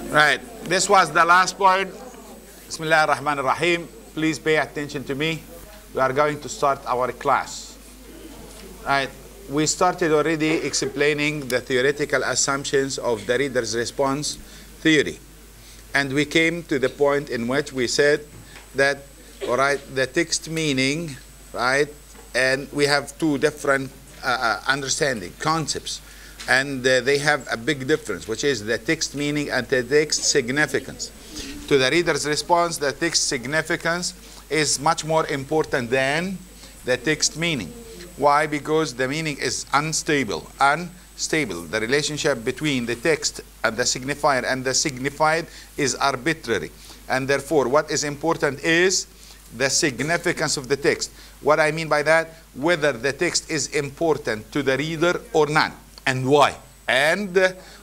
Right, this was the last point. Bismillah ar-Rahman ar-Rahim. Please pay attention to me. We are going to start our class. Right, we started already explaining the theoretical assumptions of the reader's response theory. And we came to the point in which we said that, all right, the text meaning, right, and we have two different understanding concepts. And they have a big difference, which is the text meaning and the text significance. To the reader's response, the text significance is much more important than the text meaning. Why? Because the meaning is unstable. The relationship between the text and the signifier and the signified is arbitrary. And therefore, what is important is the significance of the text. What I mean by that, whether the text is important to the reader or not. And why? And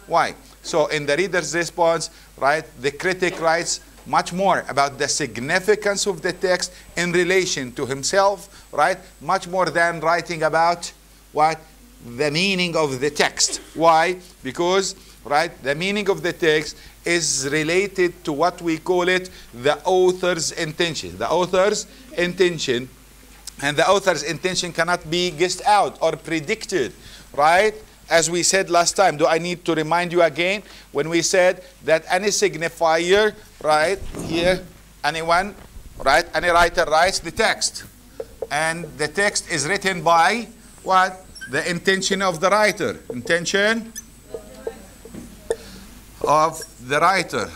why? So in the reader's response, right, the critic writes much more about the significance of the text in relation to himself, right? Much more than writing about what? The meaning of the text. Why? Because, right, the meaning of the text is related to what we call it the author's intention. The author's intention. And the author's intention cannot be guessed out or predicted, right? As we said last time, do I need to remind you again when we said that any signifier, right, here, anyone, right, any writer writes the text. And the text is written by what? The intention of the writer. Intention of the writer.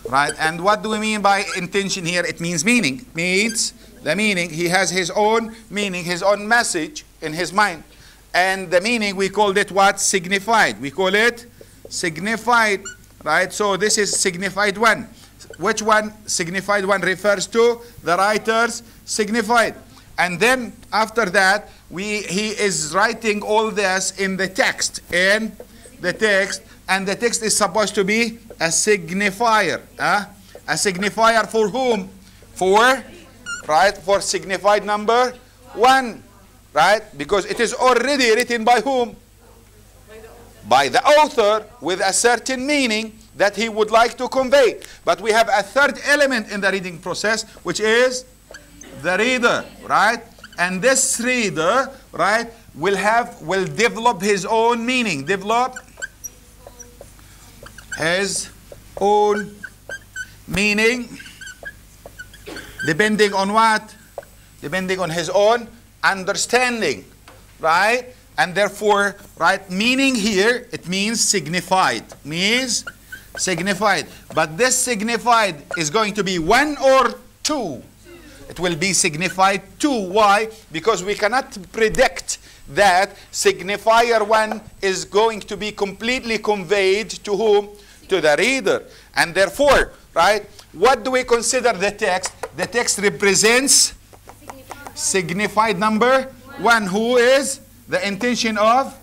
Right, and what do we mean by intention here? It means meaning. It means the meaning. He has his own meaning, his own message in his mind. And the meaning, we called it what? Signified. We call it signified, right? So this is signified one. Which one? Signified one refers to the writer's signified. And then after that, he is writing all this in the text. In the text. And the text is supposed to be a signifier. A signifier for whom? For, right, for signified number one. Right? Because it is already written by whom? By the author, with a certain meaning that he would like to convey. But we have a third element in the reading process, which is the reader, right? And this reader, right, will develop his own meaning. Develop his own meaning, depending on what? Depending on his own understanding, right? And therefore, right, meaning here, it means signified. Means signified. But this signified is going to be one or two? It will be signified two. Why? Because we cannot predict that signifier one is going to be completely conveyed to whom? To the reader. And therefore, right, what do we consider the text? The text represents signified number one, who is the intention of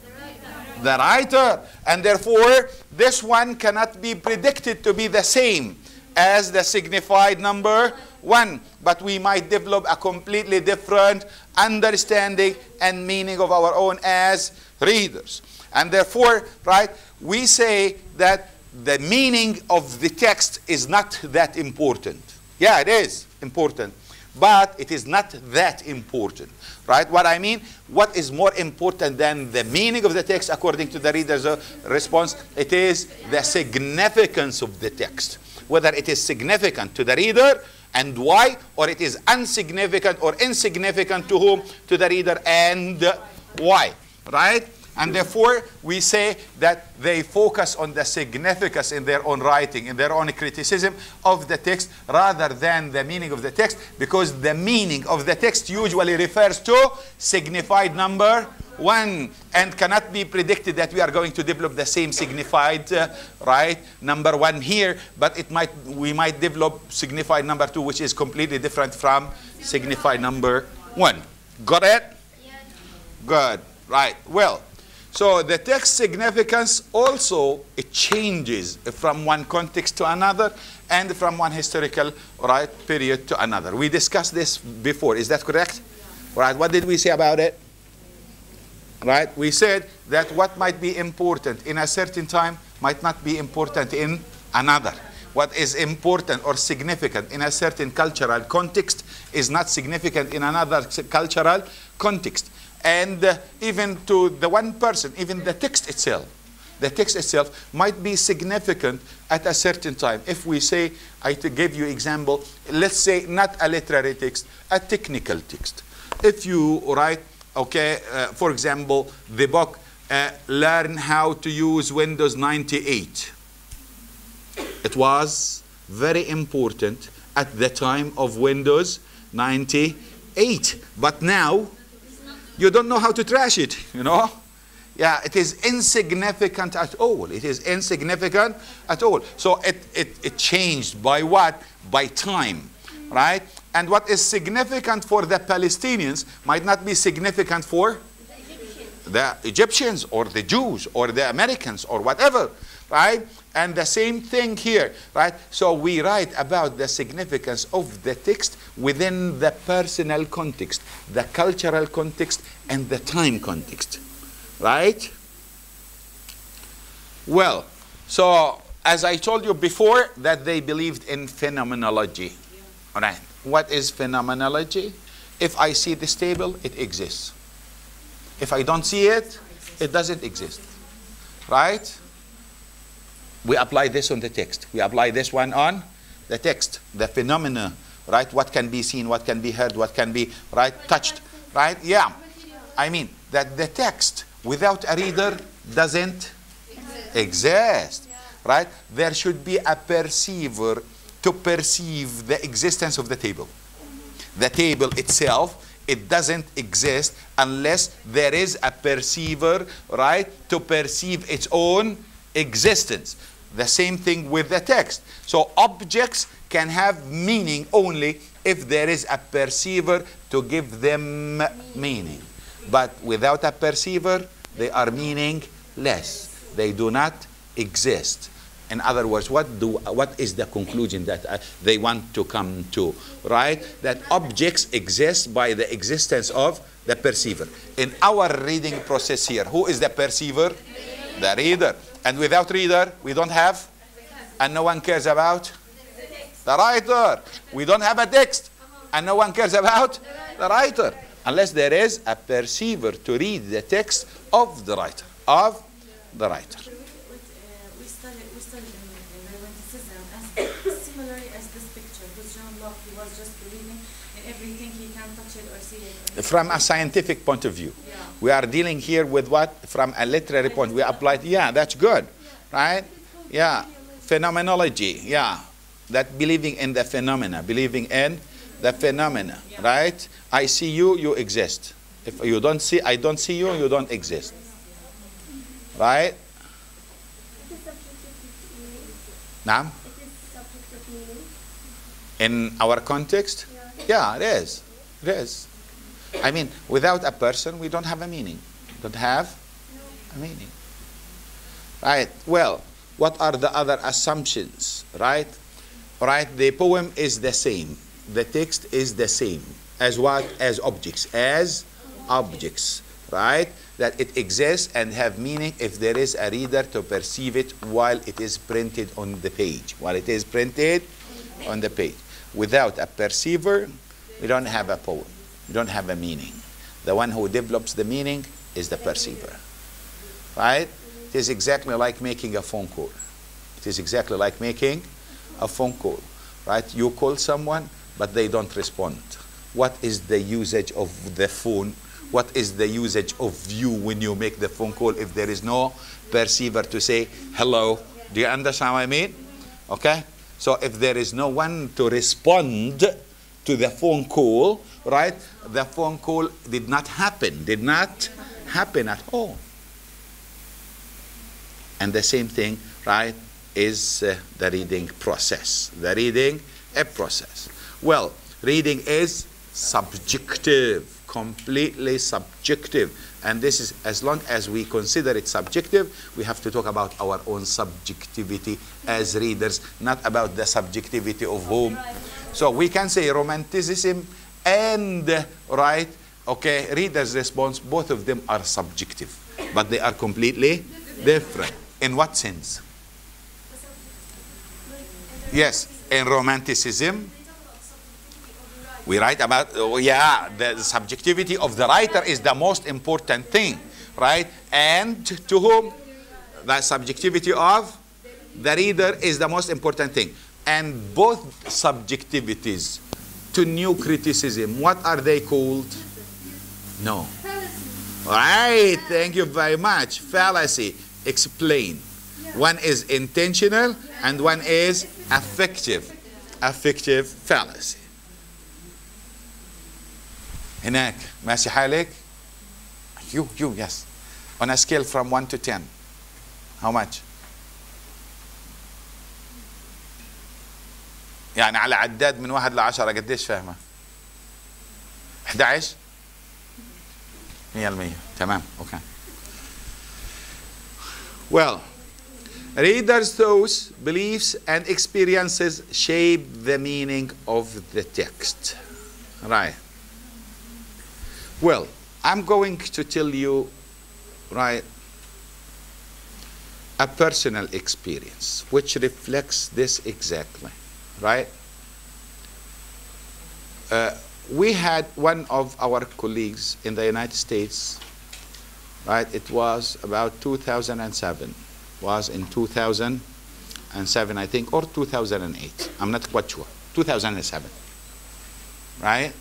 the writer. And therefore, this one cannot be predicted to be the same as the signified number one. But we might develop a completely different understanding and meaning of our own as readers. And therefore, right, we say that the meaning of the text is not that important. Yeah, it is important. But it is not that important, right? What I mean, what is more important than the meaning of the text according to the reader's response? It is the significance of the text. Whether it is significant to the reader and why, or it is insignificant or insignificant to whom? To the reader and why, right? And therefore, we say that they focus on the significance in their own writing, in their own criticism of the text, rather than the meaning of the text, because the meaning of the text usually refers to signified number one, and cannot be predicted that we are going to develop the same signified, right, number one here, but we might develop signified number two, which is completely different from signified number one. Got it? Yeah. Good. Right. Well. So the text significance also, it changes from one context to another and from one historical, right, period to another. We discussed this before. Is that correct? Right. What did we say about it? Right? We said that what might be important in a certain time might not be important in another. What is important or significant in a certain cultural context is not significant in another cultural context. And even to the one person, even the text itself might be significant at a certain time. If we say, I gave you example, let's say not a literary text, a technical text. If you write, okay, for example, the book, Learn How to Use Windows 98. It was very important at the time of Windows 98. But now, you don't know how to trash it, you know? Yeah, it is insignificant at all. It is insignificant at all. So it changed by what? By time, right? And what is significant for the Palestinians might not be significant for the Egyptians or the Jews or the Americans or whatever, right? And the same thing here, right? So we write about the significance of the text within the personal context, the cultural context, and the time context, right? Well, so as I told you before, that they believed in phenomenology, all right? What is phenomenology? If I see this table, it exists. If I don't see it, it doesn't exist, right? We apply this on the text. We apply this one on the text, the phenomena, right? What can be seen, what can be heard, what can be, right, touched, right? Yeah. I mean that the text without a reader doesn't exist, right? There should be a perceiver to perceive the existence of the table. The table itself, it doesn't exist unless there is a perceiver, right, to perceive its own existence. The same thing with the text. So objects can have meaning only if there is a perceiver to give them meaning. But without a perceiver, they are meaningless. They do not exist. In other words, what is the conclusion that they want to come to, right? That objects exist by the existence of the perceiver. In our reading process here, who is the perceiver? The reader. And without reader, we don't have, and no one cares about the writer. We don't have a text, and no one cares about the writer, unless there is a perceiver to read the text of the writer, We studied in romanticism as similarly as this picture, because John Locke, he was just believing in everything, he can touch it or see it. From a scientific point of view. Yeah. We are dealing here with what? From a literary point. We applied, yeah, that's good, right? Yeah, phenomenology, yeah. That believing in the phenomena, right? I see you, you exist. If you don't see, I don't see you, you don't exist, right? Now, in our context, yeah, it is. It is. I mean, without a person, we don't have a meaning. Don't have a meaning. Right. Well, what are the other assumptions? Right. Right. The poem is the same. The text is the same. As what? As objects. As objects. Right. That it exists and have meaning if there is a reader to perceive it while it is printed on the page. While it is printed on the page. Without a perceiver, we don't have a poem. We don't have a meaning. The one who develops the meaning is the perceiver. Right? It is exactly like making a phone call. It is exactly like making a phone call. Right? You call someone, but they don't respond. What is the usage of the phone? What is the usage of you when you make the phone call if there is no perceiver to say hello? Do you understand what I mean? Okay? So if there is no one to respond to the phone call, right? The phone call did not happen at all. And the same thing, right, is the reading process. The reading process. Well, reading is subjective, completely subjective. And this is, as long as we consider it subjective, we have to talk about our own subjectivity as readers, not about the subjectivity of whom. So we can say romanticism and, right, okay, reader's response, both of them are subjective, but they are completely different. In what sense? Yes, in Romanticism, we write about, oh yeah, the subjectivity of the writer is the most important thing, right? And to whom? The subjectivity of the reader is the most important thing. And both subjectivities to new criticism, what are they called? No. Right, thank you very much. Fallacy. Explain. One is intentional and one is affective. Affective fallacy. هناك ماشي حالك؟ You, yes. On a scale from 1 to 10. How much? يعني على عداد من 1 ل 10 قديش فاهمة؟ 11 100%. تمام. Okay. Well, readers' thoughts, beliefs, and experiences shape the meaning of the text. Right. Well, I'm going to tell you, right, a personal experience which reflects this exactly. Right? We had one of our colleagues in the United States, right? It was about 2007. Was in 2007, I think, or 2008. I'm not quite sure. 2007. Right?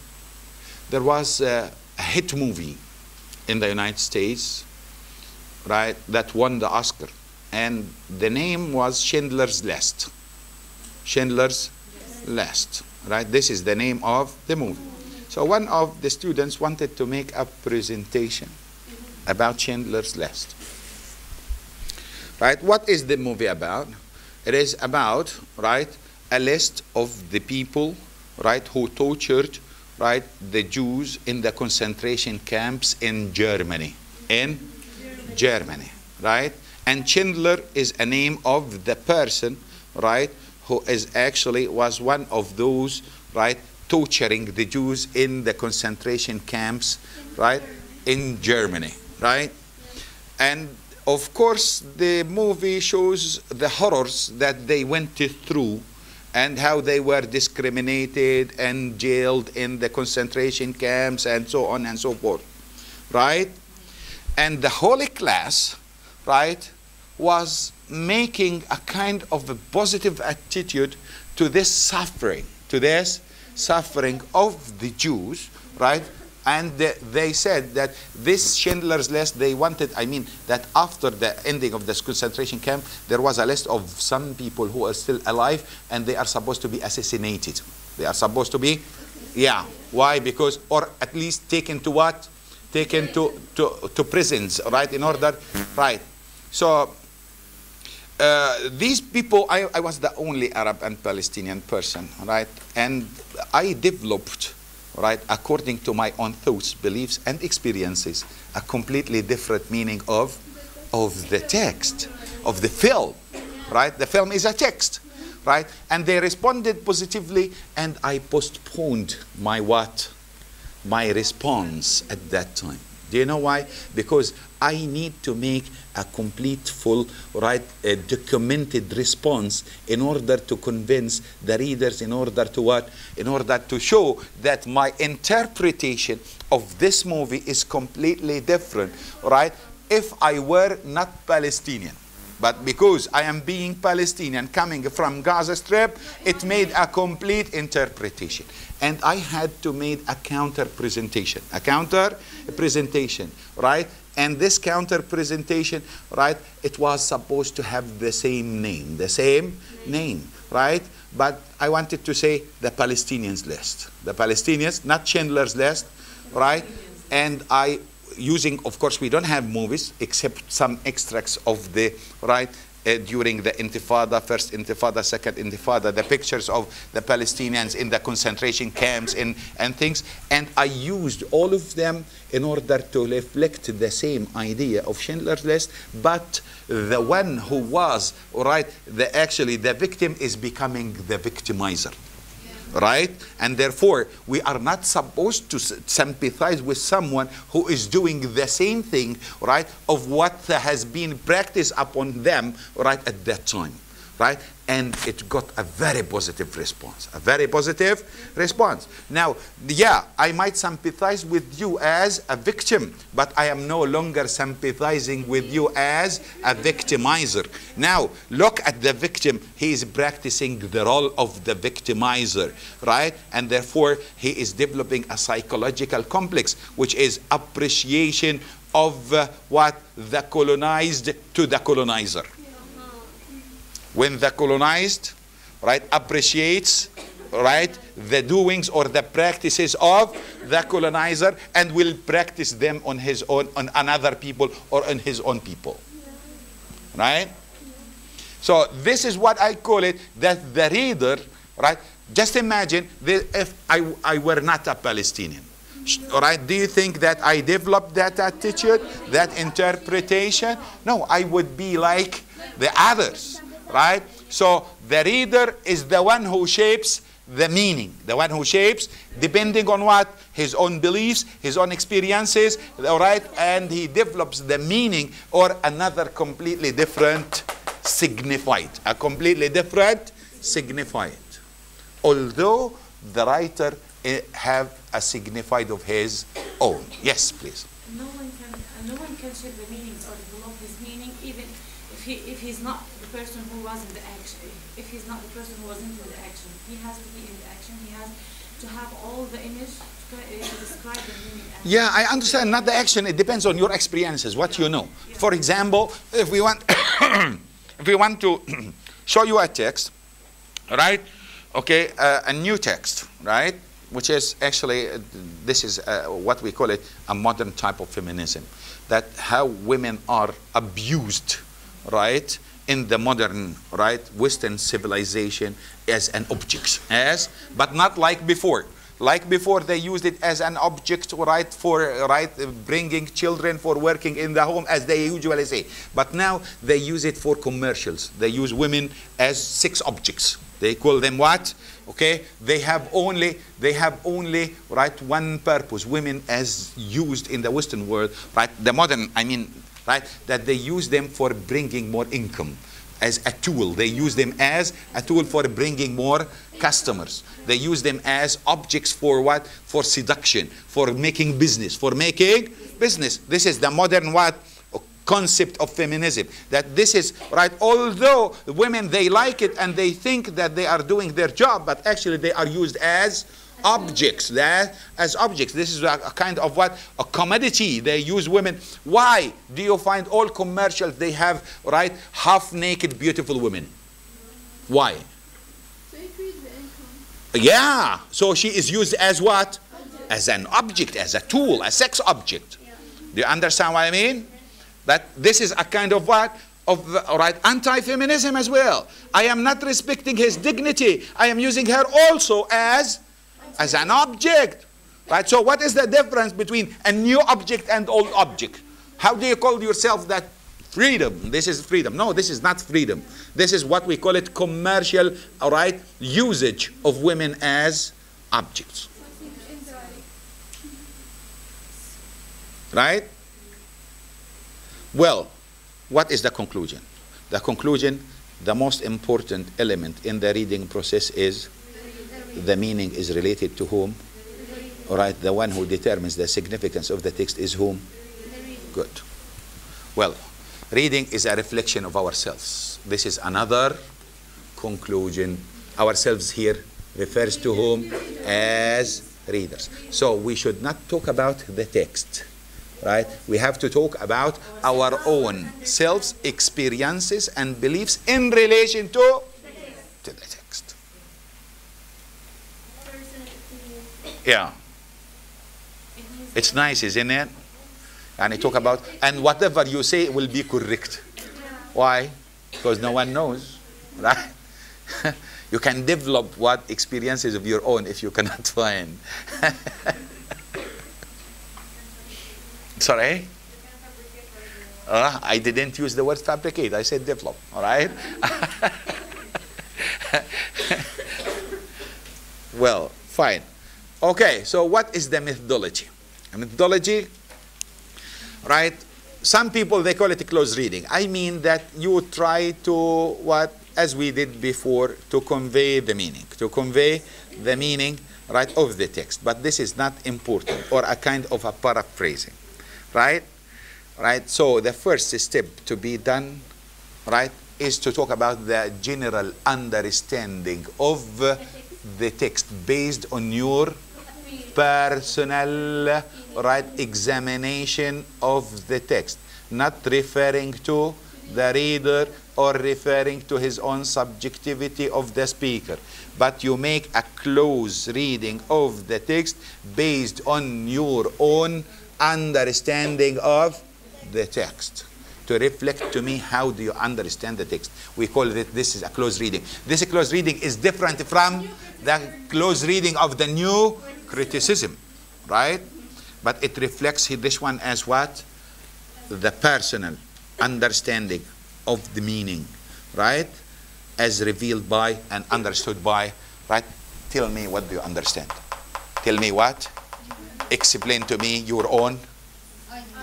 There was a hit movie in the United States, right, that won the Oscar. And the name was Schindler's List. Schindler's List, right? This is the name of the movie. So one of the students wanted to make a presentation about Schindler's List. Right? What is the movie about? It is about, right, a list of the people, right, who tortured, right, the Jews in the concentration camps in Germany. In Germany, right? And Schindler is a name of the person, right, who is actually was one of those, right, torturing the Jews in the concentration camps, right, in Germany, right? And of course, the movie shows the horrors that they went through and how they were discriminated and jailed in the concentration camps and so on and so forth, right? And the whole class, right, was making a kind of a positive attitude to this suffering of the Jews, right? And they said that this Schindler's List, they wanted, I mean, that after the ending of this concentration camp, there was a list of some people who are still alive and they are supposed to be assassinated. They are supposed to be, yeah. Why? Because, or at least taken to what? Taken to prisons, right? In order, right. So, these people, I was the only Arab and Palestinian person, right? And I developed, right, according to my own thoughts, beliefs, and experiences, a completely different meaning of the text, of the film, right? The film is a text, right? And they responded positively, and I postponed my what? My response at that time. Do you know why? Because I need to make a complete, full, right, documented response in order to convince the readers, in order to what? In order to show that my interpretation of this movie is completely different, right? If I were not Palestinian. But because I am being Palestinian coming from Gaza Strip, it made a complete interpretation. And I had to make a counter presentation, right? And this counter presentation, right, it was supposed to have the same name, right? But I wanted to say the Palestinians list. The Palestinians, not Schindler's List, right? And using, of course, we don't have movies except some extracts of the, right, during the Intifada, first Intifada, second Intifada, the pictures of the Palestinians in the concentration camps and things. And I used all of them in order to reflect the same idea of Schindler's List, but the one who was, right, actually the victim is becoming the victimizer. Right? And therefore, we are not supposed to sympathize with someone who is doing the same thing, right, of what has been practiced upon them, right, at that time. right? And it got a very positive response, a very positive response. Now, yeah, I might sympathize with you as a victim, but I am no longer sympathizing with you as a victimizer. Now, look at the victim. He is practicing the role of the victimizer, right? And therefore, he is developing a psychological complex, which is appreciation of what? The colonized to the colonizer. When the colonized, right, appreciates, right, the doings or the practices of the colonizer and will practice them on his own, on another people or on his own people, right? So this is what I call it, that the reader, right, just imagine if I were not a Palestinian. All right, do you think that I developed that attitude, that interpretation? No, I would be like the others, right? So the reader is the one who shapes the meaning, the one who shapes, depending on what? His own beliefs, his own experiences, all right? And he develops the meaning or another completely different signified, a completely different signified. Although the writer have a signified of his own. Yes, please. No one can shape the meanings or develop his meaning, even if he's not the person who was in the action. If he's not the person who was into the action, he has to be in the action. He has to have all the image to describe the meaning. Yeah, I understand. Not the action. It depends on your experiences, what you know. Yeah. For example, if we want, if we want to show you a text, right? Okay, a new text, right? Which is actually, this is what we call it, a modern type of feminism. That how women are abused, right, in the modern, right, Western civilization as an object, but not like before. Like before, they used it as an object, right, for bringing children, for working in the home, as they usually say. But now they use it for commercials. They use women as sex objects. They call them what? Okay, they have only, right, one purpose. Women as used in the Western world, right, the modern, I mean, right, that they use them for bringing more income. As a tool. They use them as a tool for bringing more customers. They use them as objects for what? For seduction, for making business, This is the modern what? Concept of feminism. That this is, right, although women, they like it and they think that they are doing their job, but actually they are used as objects. This is a kind of what? A commodity. They use women. Why do you find all commercials, they have, right, half-naked beautiful women? Why? So increase the income. Yeah. So she is used as what? As an object, as a tool, a sex object. Yeah. Do you understand what I mean? That this is a kind of what? Of, right, anti-feminism as well. I am not respecting his dignity. I am using her also as an object, right? So what is the difference between a new object and old object? How do you call yourself that? Freedom. This is freedom. No, this is not freedom. This is what we call it commercial, all right, usage of women as objects. Right? Well, what is the conclusion? The conclusion, the most important element in the reading process is the meaning is related to whom? All right, the one who determines the significance of the text is whom? Good. Well, reading is a reflection of ourselves. This is another conclusion. Ourselves here refers to whom? As readers. So we should not talk about the text, right? We have to talk about our own selves, experiences, and beliefs in relation to the text. Yeah. It's nice, isn't it? And I talk about, and whatever you say will be correct. Why? Because no one knows, right? You can develop what experiences of your own if you cannot find. Sorry? I didn't use the word fabricate. I said develop, all right? Well, fine. Okay, so what is the methodology? A methodology, right? Some people, they call it a close reading. I mean that you try to what? as we did before, to convey the meaning. To convey the meaning, right, of the text. But this is not important, or a kind of a paraphrasing, right? Right, so the first step to be done, right, is to talk about the general understanding of the text based on your personal, right, examination of the text, not referring to the reader or referring to his own subjectivity of the speaker, but you make a close reading of the text based on your own understanding of the text, to reflect to me how do you understand the text. We call it, this is a close reading. This close reading is different from the close reading of the new criticism, right? But it reflects this one as what? The personal understanding of the meaning, right? As revealed by and understood by, right? Tell me, what do you understand? Tell me what? Explain to me your own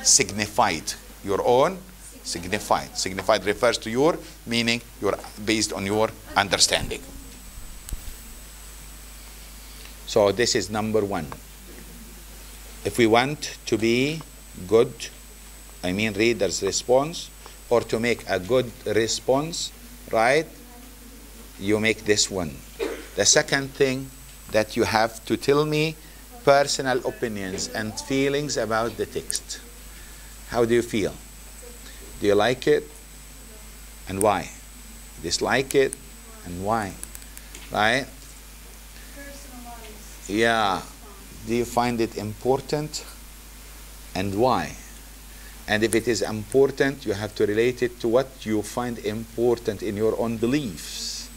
signified. Your own signified. Signified refers to your meaning, your based on your understanding. So this is number one. If we want to be good, I mean reader's response, or to make a good response, right? You make this one. The second thing that you have to tell me personal opinions and feelings about the text. How do you feel? Do you like it? And why? Dislike it? And why? Right? Yeah. Do you find it important? And why? And if it is important, you have to relate it to what you find important in your own beliefs.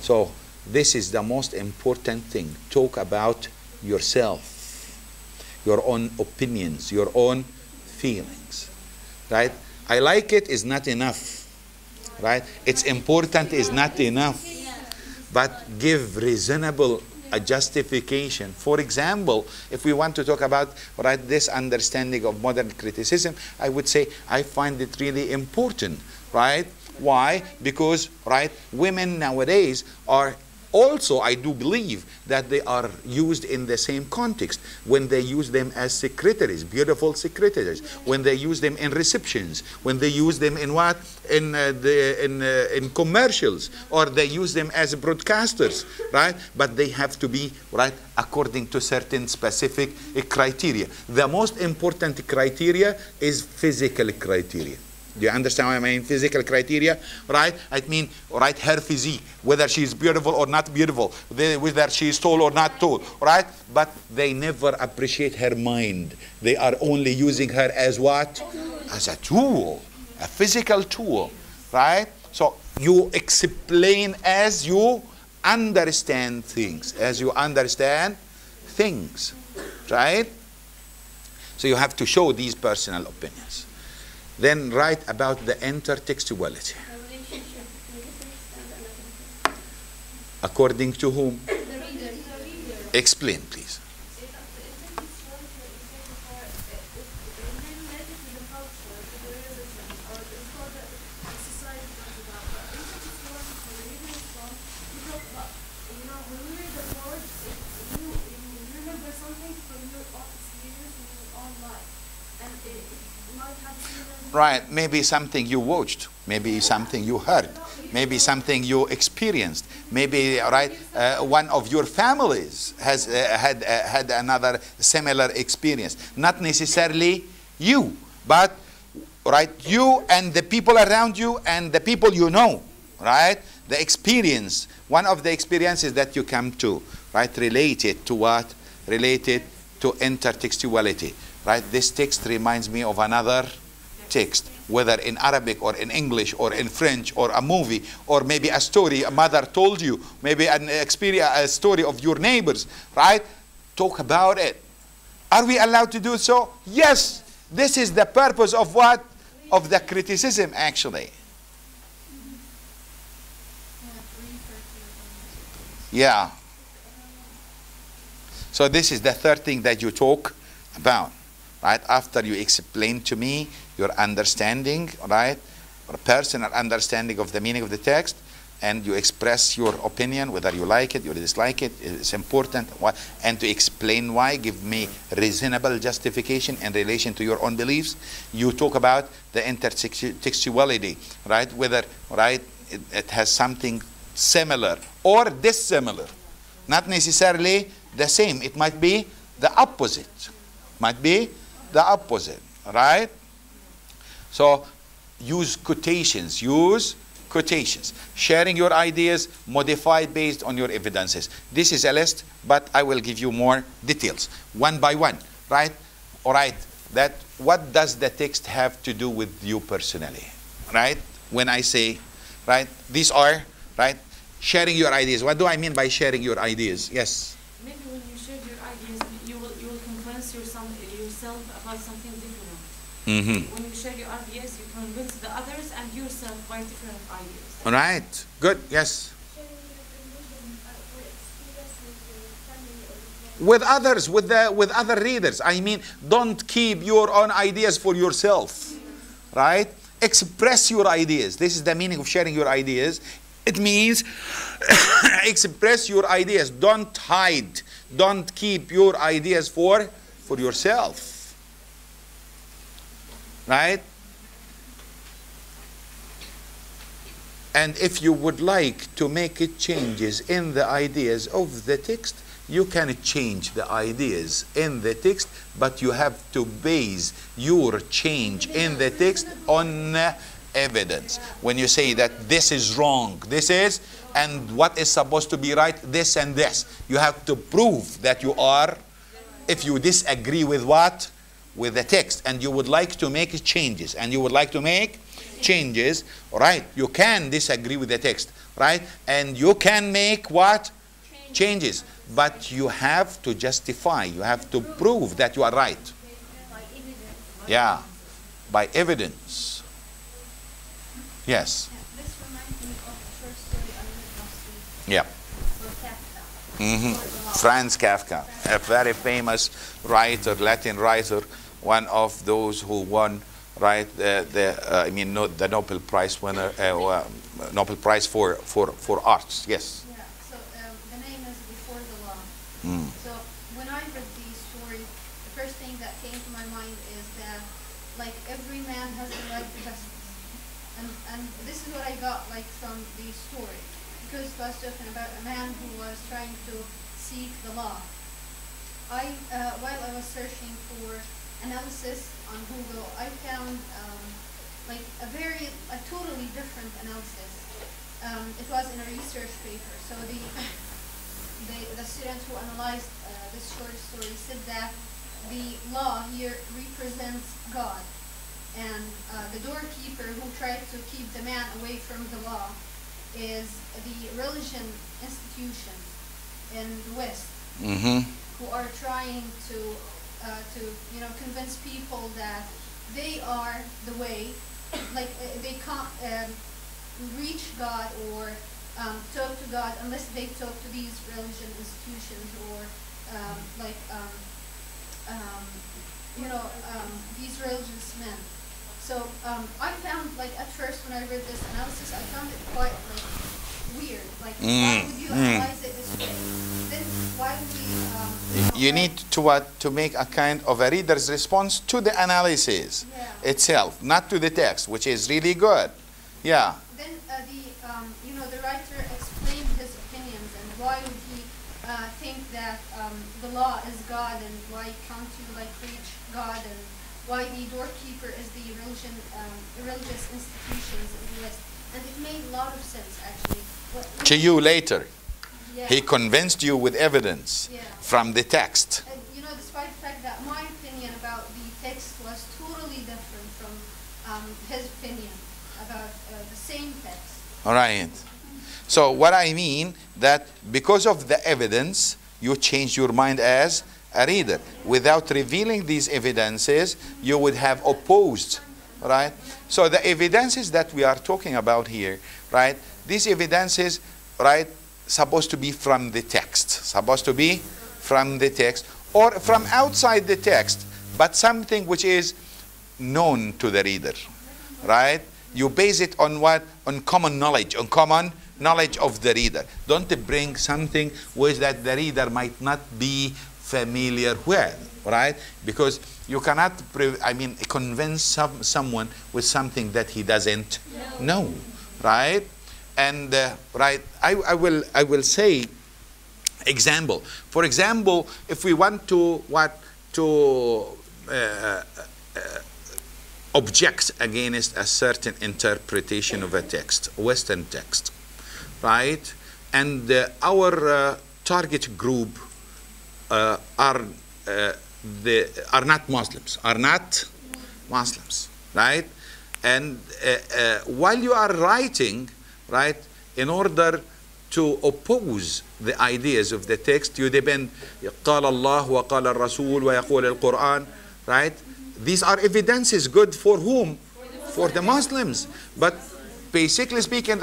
So this is the most important thing. Talk about yourself, your own opinions, your own feelings, right? I like it is not enough, right? It's important is not enough, but give reasonable a justification. For example, if we want to talk about, right, this understanding of modern criticism, I would say I find it really important, right? Why? Because, right, women nowadays are also, I do believe that they are used in the same context when they use them as secretaries, beautiful secretaries, when they use them in receptions, when they use them in what? In commercials, or they use them as broadcasters, right? But they have to be, right, according to certain specific criteria. The most important criteria is physical criteria. Do you understand what I mean? Physical criteria, right? I mean, right, her physique, whether she is beautiful or not beautiful, whether she is tall or not tall, right? But they never appreciate her mind. They are only using her as what? As a tool, a physical tool, right? So you explain as you understand things, as you understand things, right? So you have to show these personal opinions. Then write about the intertextuality. According to whom? Explain, please. Right, maybe something you watched, maybe something you heard, maybe something you experienced, maybe, right, one of your families has had another similar experience. Not necessarily you, but, right, you and the people around you and the people you know, right? The experience, one of the experiences that you come to, right, related to what? Related to intertextuality, right? This text reminds me of another text, whether in Arabic or in English or in French or a movie or maybe a story a mother told you, maybe an experience, a story of your neighbors, right? Talk about it. Are we allowed to do so? Yes. This is the purpose of what? Of the criticism, actually. Yeah. So this is the third thing that you talk about, right? After you explain to me your understanding, right, or personal understanding of the meaning of the text, and you express your opinion, whether you like it, you dislike it. It's important. And to explain why, give me reasonable justification in relation to your own beliefs. You talk about the intertextuality, right? Whether, right, it has something similar or dissimilar. Not necessarily the same. It might be the opposite. Might be the opposite, right? So use quotations. Use quotations. Sharing your ideas, modified based on your evidences. This is a list, but I will give you more details, one by one, right? All right, that what does the text have to do with you personally, right? When I say, right, these are, right, sharing your ideas. What do I mean by sharing your ideas? Yes? Maybe when you share your ideas, you will convince yourself about something different. Mm-hmm. When you share your ideas, you convince the others and yourself by different ideas. All right, good, yes. With others, with other readers. I mean, don't keep your own ideas for yourself, right? Express your ideas. This is the meaning of sharing your ideas. It means express your ideas. Don't hide. Don't keep your ideas for yourself, right? And if you would like to make changes in the ideas of the text, you can change the ideas in the text, but you have to base your change in the text on evidence. When you say that this is wrong, this is, and what is supposed to be right, this and this, you have to prove that you are, if you disagree with what? With the text, and you would like to make changes, right? You can disagree with the text, right? And you can make what? Changes. But you have to justify, you have to prove that you are right. Yeah, by evidence. Yes. This reminds me of the short story I read last week. Yeah. For Kafka. Mm-hmm. Franz Kafka, a very famous writer, Latin writer, one of those who won, right, the Nobel Prize winner, Nobel Prize for arts. Yes. Yeah. So the name is Before the Law. Mm. So when I read the story, the first thing that came to my mind is that, like, every man has the right to justice. And this is what I got, like, from the story, because it was talking about a man who was trying to seek the law. While I was searching for analysis on Google, I found like a totally different analysis. It was in a research paper. So the students who analyzed this short story said that the law here represents God. And the doorkeeper who tried to keep the man away from the law is the religion institutions in the West, Mm-hmm. who are trying to convince people that they are the way, like they can't reach God or talk to God unless they talk to these religion institutions or these religious men. So I found, like, at first when I read this analysis, I found it quite, like, weird. Like, why would you analyze it this way? Then why would we... You need to make a kind of a reader's response to the analysis itself, not to the text, which is really good. Yeah. Then the writer explained his opinions and why would he think that the law is God, and why can't you, like, reach God, and why the doorkeeper is the religious institutions in the West. And it made a lot of sense, actually. To you later. Yeah. He convinced you with evidence from the text. And, despite the fact that my opinion about the text was totally different from his opinion about the same text. All right. So what I mean, that because of the evidence, you change your mind as a reader. Without revealing these evidences, you would have opposed, right? So the evidences that we are talking about here, right? These evidences, right, supposed to be from the text, or from outside the text, but something which is known to the reader, right? You base it on what? On common knowledge, on common knowledge of the reader. Don't bring something which that the reader might not be familiar with, right? Because you cannot, convince someone with something that he doesn't know, right? And right, I will say example. For example, if we want to object against a certain interpretation of a text, Western text, right? And our target group are not Muslims, right? And while you are writing, right, in order to oppose the ideas of the text, you depend, قال الله وقال الرسول ويقول القرآن, right? These are evidences good for whom? For the Muslims. But basically speaking,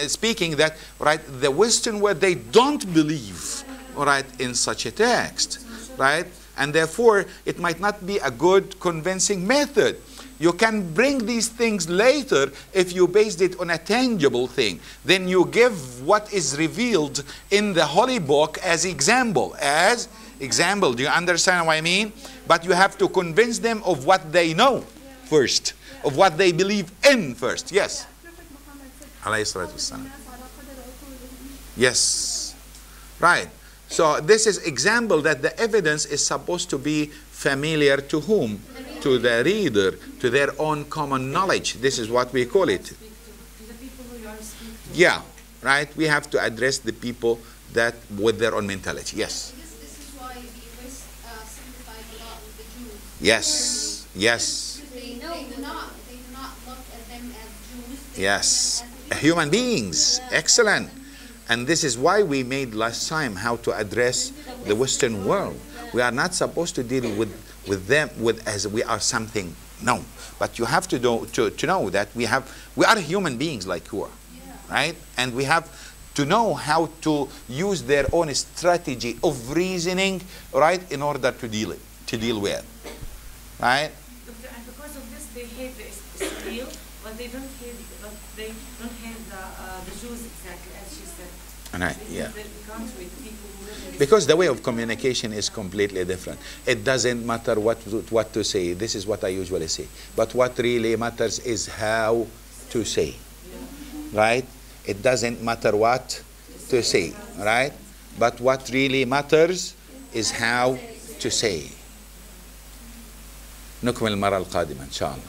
speaking that, right, the Western world, they don't believe, right, in such a text, right? And therefore, it might not be a good convincing method. You can bring these things later if you based it on a tangible thing. Then you give what is revealed in the Holy Book as example. As example. Do you understand what I mean? But you have to convince them of what they know first, of what they believe in first. Yes. Yes. Right. So this is example that the evidence is supposed to be familiar to whom? To the reader, to their own common knowledge. This is what we call it. To the people who you are speaking to. Yeah, right. We have to address the people that with their own mentality. Yes. This is why the West simplifies a lot with the Jews. Yes. Yes. They do not look at them as Jews. Yes. Human beings. Excellent. And this is why we made last time how to address the Western world. We are not supposed to deal with them as we are something. No. But you have to know that we are human beings like you are. Right? And we have to know how to use their own strategy of reasoning, right, in order to deal with. Right? And because of this, they hate the Israel, but they don't hate the Jews exactly, as she said. Right, yeah. The country, the people who live in Because the way of communication is completely different. It doesn't matter what to say. This is what I usually say. But what really matters is how to say. Right? It doesn't matter what to say. Right? But what really matters is how to say. نكمل المرة القادمة إن شاء الله.